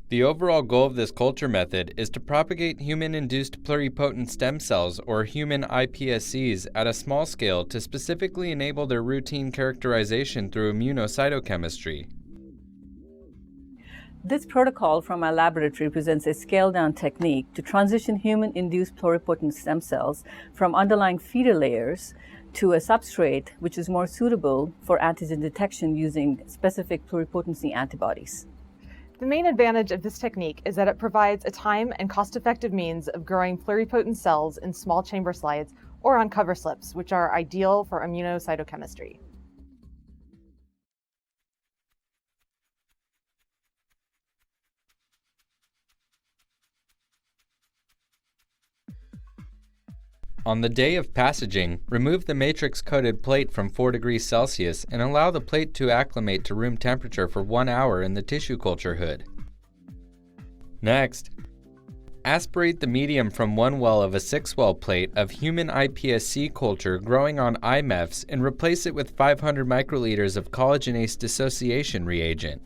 The overall goal of this culture method is to propagate human-induced pluripotent stem cells, or human iPSCs, at a small scale to specifically enable their routine characterization through immunocytochemistry. This protocol from our laboratory presents a scaled-down technique to transition human-induced pluripotent stem cells from underlying feeder layers to a substrate which is more suitable for antigen detection using specific pluripotency antibodies. The main advantage of this technique is that it provides a time and cost-effective means of growing pluripotent cells in small chamber slides or on cover slips, which are ideal for immunocytochemistry. On the day of passaging, remove the matrix-coated plate from 4 degrees Celsius and allow the plate to acclimate to room temperature for 1 hour in the tissue culture hood. Next, aspirate the medium from one well of a 6-well plate of human iPSC culture growing on iMEFs and replace it with 500 microliters of collagenase dissociation reagent.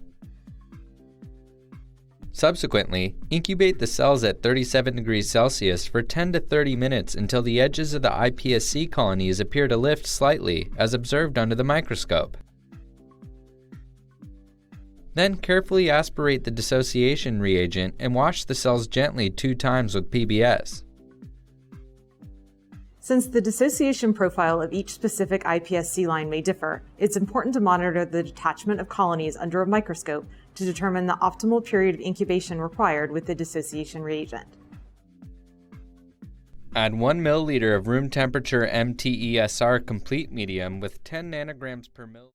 Subsequently, incubate the cells at 37 degrees Celsius for 10 to 30 minutes until the edges of the iPSC colonies appear to lift slightly, as observed under the microscope. Then carefully aspirate the dissociation reagent and wash the cells gently 2 times with PBS. Since the dissociation profile of each specific iPSC line may differ, it's important to monitor the detachment of colonies under a microscope to determine the optimal period of incubation required with the dissociation reagent. Add 1 milliliter of room temperature MTESR complete medium with 10 nanograms per ml.